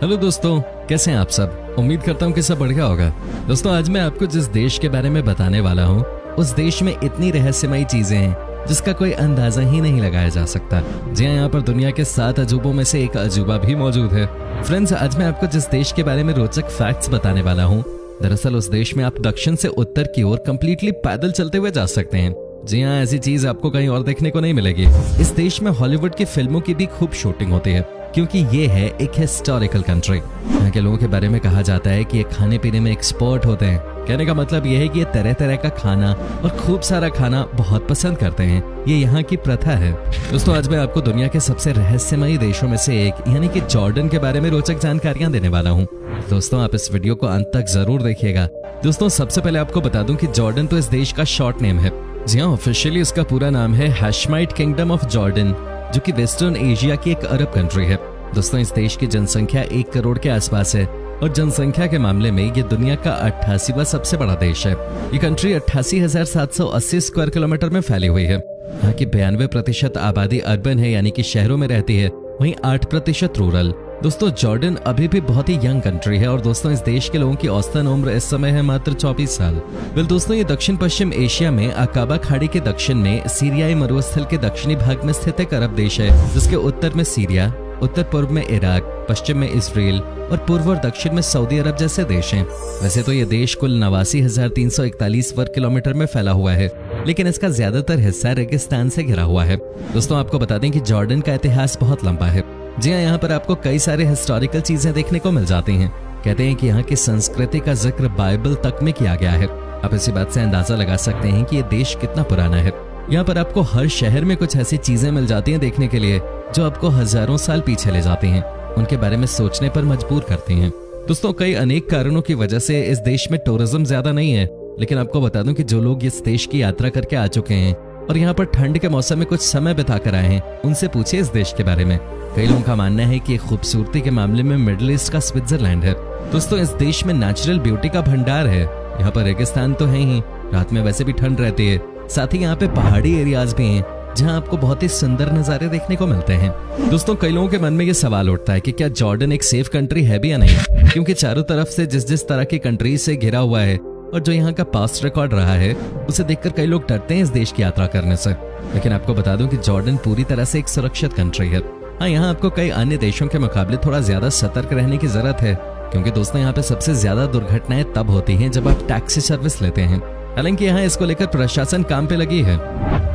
Hello दोस्तों, कैसे हैं आप सब। उम्मीद करता हूँ कि सब बढ़िया होगा। दोस्तों, आज मैं आपको जिस देश के बारे में बताने वाला हूँ उस देश में इतनी रहस्यमयी चीजें हैं जिसका कोई अंदाजा ही नहीं लगाया जा सकता। जी हाँ, यहाँ पर दुनिया के 7 अजूबों में से एक अजूबा भी मौजूद है। फ्रेंड्स, आज मैं आपको जिस देश के बारे में रोचक फैक्ट्स बताने वाला हूँ, दरअसल उस देश में आप दक्षिण से उत्तर की ओर कंप्लीटली पैदल चलते हुए जा सकते हैं। जी हाँ, ऐसी चीज आपको कहीं और देखने को नहीं मिलेगी। इस देश में हॉलीवुड की फिल्मों की भी खूब शूटिंग होती है क्योंकि ये है एक हिस्टोरिकल कंट्री। यहाँ के लोगों के बारे में कहा जाता है कि ये खाने पीने में एक्सपर्ट होते हैं। कहने का मतलब ये है कि ये तरह तरह का खाना और खूब सारा खाना बहुत पसंद करते हैं। ये यहाँ की प्रथा है। दोस्तों, आज मैं आपको दुनिया के सबसे रहस्यमयी देशों में से एक यानी कि जॉर्डन के बारे में रोचक जानकारियां देने वाला हूँ। दोस्तों, आप इस वीडियो को अंत तक जरूर देखिएगा। दोस्तों, सबसे पहले आपको बता दूं कि जॉर्डन तो इस देश का शॉर्ट नेम है। जी हाँ, ऑफिशियली इसका पूरा नाम है हैशमाइट किंगडम ऑफ जॉर्डन, जो कि वेस्टर्न एशिया की एक अरब कंट्री है। दोस्तों, इस देश की जनसंख्या 1 करोड़ के आसपास है और जनसंख्या के मामले में ये दुनिया का 88वां सबसे बड़ा देश है। ये कंट्री 88,780 स्क्वायर किलोमीटर में फैली हुई है। यहाँ की 92% आबादी अर्बन है यानी कि शहरों में रहती है, वहीं 8% रूरल। दोस्तों, जॉर्डन अभी भी बहुत ही यंग कंट्री है और दोस्तों इस देश के लोगों की औसतन उम्र इस समय है मात्र 24 साल। दोस्तों, ये दक्षिण पश्चिम एशिया में अकाबा खाड़ी के दक्षिण में सीरियाई मरुस्थल के दक्षिणी भाग में स्थित एक अरब देश है, जिसके उत्तर में सीरिया, उत्तर पूर्व में इराक, पश्चिम में इजराइल और पूर्व और दक्षिण में सऊदी अरब जैसे देश हैं। वैसे तो ये देश कुल 89,341 वर्ग किलोमीटर में फैला हुआ है, लेकिन इसका ज्यादातर हिस्सा रेगिस्तान से घिरा हुआ है। दोस्तों, आपको बता दें कि जॉर्डन का इतिहास बहुत लंबा है। जी हाँ, यहाँ पर आपको कई सारे हिस्टोरिकल चीजें देखने को मिल जाती हैं। कहते हैं कि यहाँ की संस्कृति का जिक्र बाइबल तक में किया गया है। आप इसी बात से अंदाजा लगा सकते हैं कि ये देश कितना पुराना है। यहाँ पर आपको हर शहर में कुछ ऐसी चीजें मिल जाती हैं देखने के लिए जो आपको हजारों साल पीछे ले जाती हैं, उनके बारे में सोचने पर मजबूर करती हैं। दोस्तों, कई अनेक कारणों की वजह से इस देश में टूरिज्म ज्यादा नहीं है, लेकिन आपको बता दूं कि जो लोग इस देश की यात्रा करके आ चुके हैं और यहाँ पर ठंड के मौसम में कुछ समय बिता कर आए हैं, उनसे पूछिए इस देश के बारे में। कई लोगों का मानना है कि खूबसूरती के मामले में मिडिल ईस्ट का स्विट्जरलैंड है। दोस्तों, इस देश में नेचुरल ब्यूटी का भंडार है। यहाँ पर रेगिस्तान तो है ही, रात में वैसे भी ठंड रहती है। साथ ही यहाँ पे पहाड़ी एरियाज भी हैं जहाँ आपको बहुत ही सुंदर नजारे देखने को मिलते हैं। दोस्तों, कई लोगों के मन में ये सवाल उठता है कि क्या जॉर्डन एक सेफ कंट्री है भी या नहीं, क्योंकि चारों तरफ से जिस तरह की कंट्री से घिरा हुआ है और जो यहाँ का पास्ट रिकॉर्ड रहा है उसे देखकर कई लोग डरते हैं इस देश की यात्रा करने से। लेकिन आपको बता दूं कि जॉर्डन पूरी तरह से एक सुरक्षित कंट्री है। हाँ, यहाँ आपको कई अन्य देशों के मुकाबले थोड़ा ज्यादा सतर्क रहने की जरूरत है, क्योंकि दोस्तों यहाँ पे सबसे ज्यादा दुर्घटनाएं तब होती हैं जब आप टैक्सी सर्विस लेते हैं। हालांकि यहाँ इसको लेकर प्रशासन काम पे लगी है।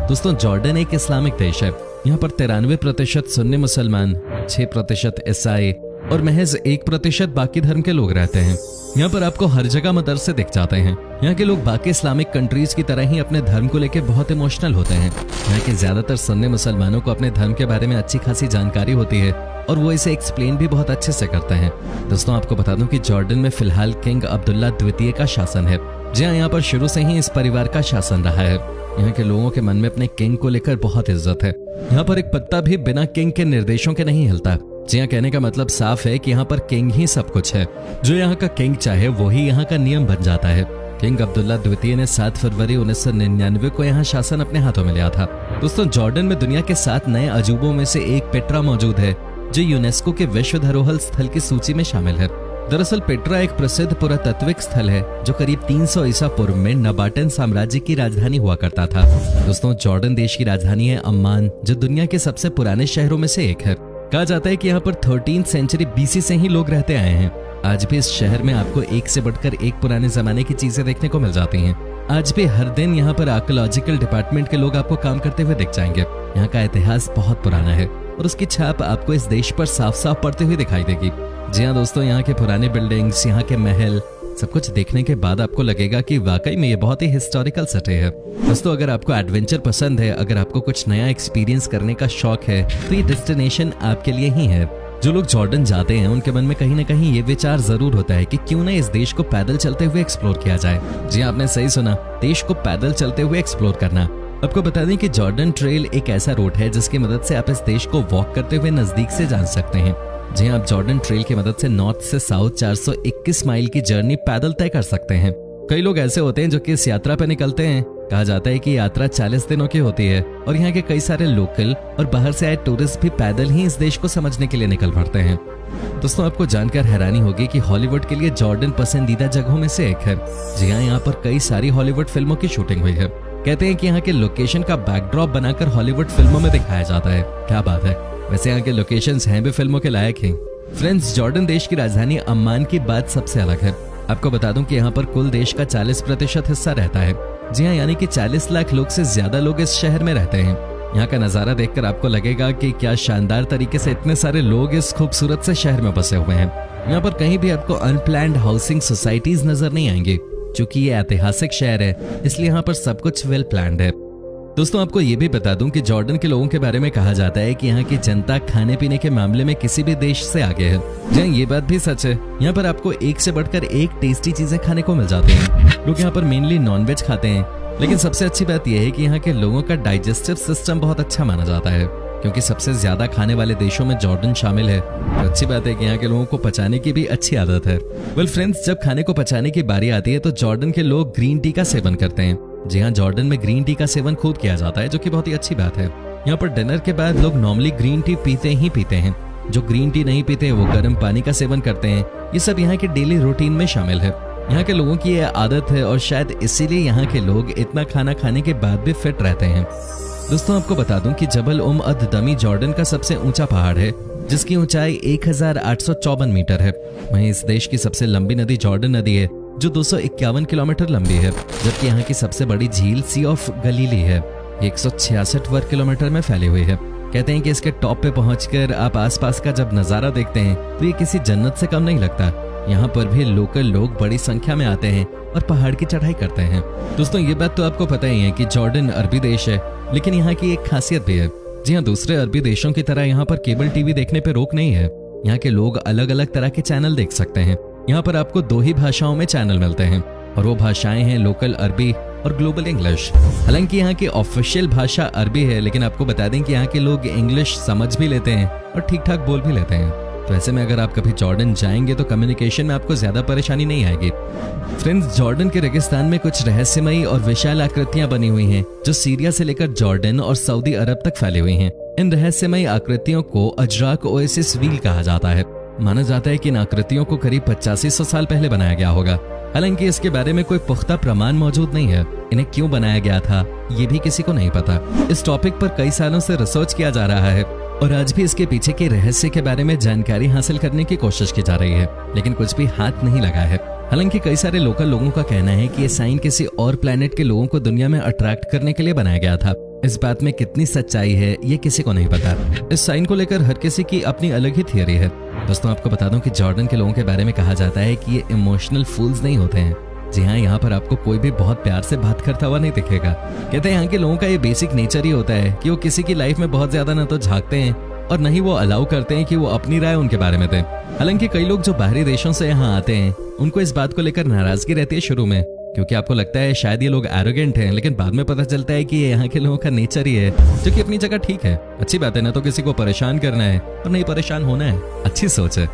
दोस्तों, जॉर्डन एक इस्लामिक देश है। यहाँ पर 93% सुन्नी मुसलमान, 6% ईसाई और महज 1% बाकी धर्म के लोग रहते हैं। यहाँ पर आपको हर जगह मदरसे दिख जाते हैं। यहाँ के लोग बाकी इस्लामिक कंट्रीज की तरह ही अपने धर्म को लेकर बहुत इमोशनल होते हैं। यहाँ के ज्यादातर सुन्नी मुसलमानों को अपने धर्म के बारे में अच्छी खासी जानकारी होती है और वो इसे एक्सप्लेन भी बहुत अच्छे से करते हैं। दोस्तों, आपको बता दूं कि जॉर्डन में फिलहाल किंग अब्दुल्ला द्वितीय का शासन है। जी हाँ, यहाँ पर शुरू से ही इस परिवार का शासन रहा है। यहाँ के लोगों के मन में अपने किंग को लेकर बहुत इज्जत है। यहाँ पर एक पत्ता भी बिना किंग के निर्देशों के नहीं हिलता। जी हाँ, कहने का मतलब साफ है कि यहाँ पर किंग ही सब कुछ है। जो यहाँ का किंग चाहे वही यहाँ का नियम बन जाता है। किंग अब्दुल्ला द्वितीय ने 7 फरवरी 1999 को यहाँ शासन अपने हाथों में लिया था। दोस्तों, जॉर्डन में दुनिया के 7 नए अजूबों में से एक पेट्रा मौजूद है, जो यूनेस्को के विश्व धरोहर स्थल की सूची में शामिल है। दरअसल पेट्रा एक प्रसिद्ध पुरातात्विक स्थल है जो करीब 300 ईसा पूर्व में नबाटन साम्राज्य की राजधानी हुआ करता था। दोस्तों, जॉर्डन देश की राजधानी है अम्मान, जो दुनिया के सबसे पुराने शहरों में से एक है। कहा जाता है कि यहाँ पर 13th सेंचुरी BC से ही लोग रहते आए हैं। आज भी इस शहर में आपको एक से बढ़कर एक पुराने जमाने की चीजें देखने को मिल जाती हैं। आज भी हर दिन यहाँ पर आर्कियोलॉजिकल डिपार्टमेंट के लोग आपको काम करते हुए दिख जाएंगे। यहाँ का इतिहास बहुत पुराना है और उसकी छाप आपको इस देश पर साफ साफ पड़ती हुई दिखाई देगी। जी हाँ दोस्तों, यहाँ के पुराने बिल्डिंग्स, यहाँ के महल, सब कुछ देखने के बाद आपको लगेगा कि वाकई में ये बहुत ही हिस्टोरिकल सिटी है। दोस्तों, अगर आपको एडवेंचर पसंद है, अगर आपको कुछ नया एक्सपीरियंस करने का शौक है, तो ये डेस्टिनेशन आपके लिए ही है। जो लोग जॉर्डन जाते हैं उनके मन में कहीं ना कहीं ये विचार जरूर होता है कि क्यों ना इस देश को पैदल चलते हुए एक्सप्लोर किया जाए। जी आपने सही सुना, देश को पैदल चलते हुए एक्सप्लोर करना। आपको बता दें कि जॉर्डन ट्रेल एक ऐसा रूट है जिसकी मदद से आप इस देश को वॉक करते हुए नजदीक से जान सकते हैं। जी आप जॉर्डन ट्रेल की मदद से नॉर्थ से साउथ 421 माइल की जर्नी पैदल तय कर सकते हैं। कई लोग ऐसे होते हैं जो कि इस यात्रा पर निकलते हैं कहा जाता है कि यात्रा 40 दिनों की होती है और यहाँ के कई सारे लोकल और बाहर से आए टूरिस्ट भी पैदल ही इस देश को समझने के लिए निकल पड़ते हैं। दोस्तों आपको जानकर हैरानी होगी कि हॉलीवुड के लिए जॉर्डन पसंदीदा जगहों में से एक है। जी हाँ, यहाँ पर कई सारी हॉलीवुड फिल्मों की शूटिंग हुई है। कहते हैं कि यहाँ के लोकेशन का बैकड्रॉप बनाकर हॉलीवुड फिल्मों में दिखाया जाता है। क्या बात है। वैसे यहाँ के लोकेशंस हैं भी फिल्मों के लायक हैं। फ्रेंड्स, जॉर्डन देश की राजधानी अम्मान की बात सबसे अलग है। आपको बता दूं कि यहाँ पर कुल देश का 40% हिस्सा रहता है। जी हाँ, यानी कि 40 लाख लोग से ज्यादा लोग इस शहर में रहते हैं। यहाँ का नजारा देखकर आपको लगेगा कि क्या शानदार तरीके से इतने सारे लोग इस खूबसूरत से शहर में बसे हुए हैं। यहाँ पर कहीं भी आपको अनप्लैन्ड हाउसिंग सोसाइटीज नजर नहीं आएंगी। चूंकि ये ऐतिहासिक शहर है, इसलिए यहाँ पर सब कुछ वेल प्लान्ड है। दोस्तों आपको ये भी बता दूं कि जॉर्डन के लोगों के बारे में कहा जाता है कि यहाँ की जनता खाने पीने के मामले में किसी भी देश से आगे है। जी ये बात भी सच है। यहाँ पर आपको एक से बढ़कर एक टेस्टी चीजें खाने को मिल जाती हैं। लोग यहाँ पर मेनली नॉनवेज खाते हैं, लेकिन सबसे अच्छी बात यह है कि यहाँ के लोगों का डाइजेस्टिव सिस्टम बहुत अच्छा माना जाता है, क्योंकि सबसे ज्यादा खाने वाले देशों में जॉर्डन शामिल है। तो अच्छी बात है कि यहाँ के लोगों को पचाने की भी अच्छी आदत है। वेल फ्रेंड्स, जब खाने को पचाने की बारी आती है तो जॉर्डन के लोग ग्रीन टी का सेवन करते हैं। जी हाँ, जॉर्डन में ग्रीन टी का सेवन खूब किया जाता है, जो कि बहुत ही अच्छी बात है। यहाँ पर डिनर के बाद लोग नॉर्मली ग्रीन टी पीते ही पीते हैं। जो ग्रीन टी नहीं पीते वो गर्म पानी का सेवन करते हैं। ये सब यहाँ के डेली रूटीन में शामिल है। यहाँ के लोगों की यह आदत है और शायद इसीलिए यहाँ के लोग इतना खाना खाने के बाद भी फिट रहते हैं। दोस्तों आपको बता दूं कि जबल अद दमी जॉर्डन का सबसे ऊंचा पहाड़ है, जिसकी ऊंचाई 1854 मीटर है। वहीं इस देश की सबसे लंबी नदी जॉर्डन नदी है, जो 251 किलोमीटर लंबी है, जबकि यहाँ की सबसे बड़ी झील सी ऑफ गलीली है। 166 वर्ग किलोमीटर में फैली हुई है। कहते हैं कि इसके टॉप पे पहुंचकर आप आसपास का जब नजारा देखते हैं तो ये किसी जन्नत से कम नहीं लगता। यहाँ पर भी लोकल लोग बड़ी संख्या में आते हैं और पहाड़ की चढ़ाई करते हैं। दोस्तों ये बात तो आपको पता ही है कि जॉर्डन अरबी देश है, लेकिन यहाँ की एक खासियत भी है। जी हाँ, दूसरे अरबी देशों की तरह यहाँ पर केबल टीवी देखने पे रोक नहीं है। यहाँ के लोग अलग अलग तरह के चैनल देख सकते हैं। यहाँ पर आपको 2 ही भाषाओं में चैनल मिलते हैं और वो भाषाएं हैं लोकल अरबी और ग्लोबल इंग्लिश। हालांकि यहाँ की ऑफिशियल भाषा अरबी है, लेकिन आपको बता दें कि यहाँ के लोग इंग्लिश समझ भी लेते हैं और ठीक ठाक बोल भी लेते हैं। तो ऐसे में अगर आप कभी जॉर्डन जाएंगे तो कम्युनिकेशन में आपको ज्यादा परेशानी नहीं आएगी। फ्रेंड्स, जॉर्डन के रेगिस्तान में कुछ रहस्यमयी और विशाल आकृतियां बनी हुई हैं, जो सीरिया से लेकर जॉर्डन और सऊदी अरब तक फैली हुई हैं। इन रहस्यमयी आकृतियों को अजराक ओएसिस व्हील कहा जाता है। माना जाता है कि इन आकृतियों को करीब 8500 साल पहले बनाया गया होगा। हालांकि इसके बारे में कोई पुख्ता प्रमाण मौजूद नहीं है। इन्हें क्यों बनाया गया था ये भी किसी को नहीं पता। इस टॉपिक पर कई सालों से रिसर्च किया जा रहा है और आज भी इसके पीछे के रहस्य के बारे में जानकारी हासिल करने की कोशिश की जा रही है, लेकिन कुछ भी हाथ नहीं लगा है। हालांकि कई सारे लोकल लोगों का कहना है कि ये साइन किसी और प्लेनेट के लोगों को दुनिया में अट्रैक्ट करने के लिए बनाया गया था। इस बात में कितनी सच्चाई है ये किसी को नहीं पता। इस साइन को लेकर हर किसी की अपनी अलग ही थियरी है। दोस्तों आपको बता दूं कि जॉर्डन के लोगों के बारे में कहा जाता है कि ये इमोशनल फूल्स नहीं होते हैं। जी हाँ, यहाँ पर आपको कोई भी बहुत प्यार से बात करता हुआ नहीं दिखेगा। कहते हैं यहाँ के लोगों का ये बेसिक नेचर ही होता है कि वो किसी की लाइफ में बहुत ज्यादा न तो झांकते हैं और न ही वो अलाउ करते हैं कि वो अपनी राय उनके बारे में दें। हालांकि कई लोग जो बाहरी देशों से यहाँ आते हैं उनको इस बात को लेकर नाराजगी रहती है शुरू में, क्योंकि आपको लगता है शायद ये लोग एरोगेंट हैं, लेकिन बाद में पता चलता है कि ये यहाँ के लोगों का नेचर ही है, जो कि अपनी जगह ठीक है। अच्छी बात है, ना तो किसी को परेशान करना है और नहीं परेशान होना है। अच्छी सोच है।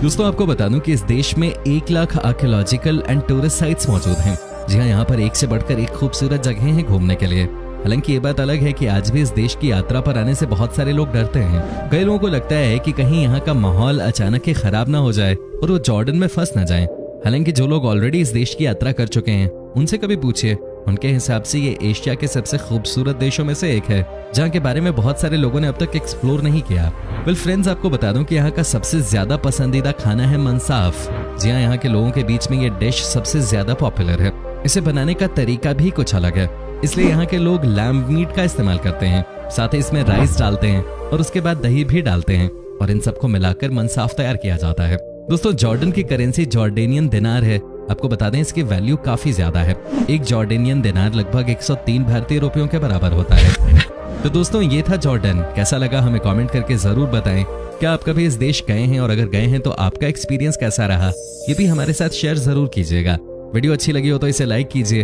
दोस्तों आपको बता दूं कि इस देश में 1 lakh archaeological and tourist sites मौजूद हैं। जी हाँ, यहाँ पर एक से बढ़कर एक खूबसूरत जगह हैं घूमने के लिए। हालांकि ये बात अलग है कि आज भी इस देश की यात्रा पर आने से बहुत सारे लोग डरते हैं। कई लोगों को लगता है कि कहीं यहाँ का माहौल अचानक ही खराब ना हो जाए और वो जॉर्डन में फंस ना जाएं। हालांकि जो लोग ऑलरेडी इस देश की यात्रा कर चुके हैं उनसे कभी पूछिए, उनके हिसाब से ये एशिया के सबसे खूबसूरत देशों में से एक है, जहाँ के बारे में बहुत सारे लोगों ने अब तक एक्सप्लोर नहीं किया। वेल फ्रेंड्स, आपको बता दूं कि यहाँ का सबसे ज्यादा पसंदीदा खाना है मंसाफ। जी हाँ, यहाँ के लोगों के बीच में ये डिश सबसे ज्यादा पॉपुलर है। इसे बनाने का तरीका भी कुछ अलग है, इसलिए यहाँ के लोग लैम्ब मीट का इस्तेमाल करते हैं। साथ ही इसमें राइस डालते हैं और उसके बाद दही भी डालते हैं और इन सबको मिलाकर मंसाफ तैयार किया जाता है। दोस्तों जॉर्डन की करेंसी जॉर्डेनियन दिनार है। आपको बता दें इसकी वैल्यू काफी ज्यादा है। एक जॉर्डेनियन दिनार लगभग 103 भारतीय रुपयों के बराबर होता है। तो दोस्तों ये था जॉर्डन। कैसा लगा हमें कमेंट करके जरूर बताएं। क्या आप कभी इस देश गए हैं, और अगर गए हैं तो आपका एक्सपीरियंस कैसा रहा ये भी हमारे साथ शेयर जरूर कीजिएगा। वीडियो अच्छी लगी हो तो इसे लाइक कीजिए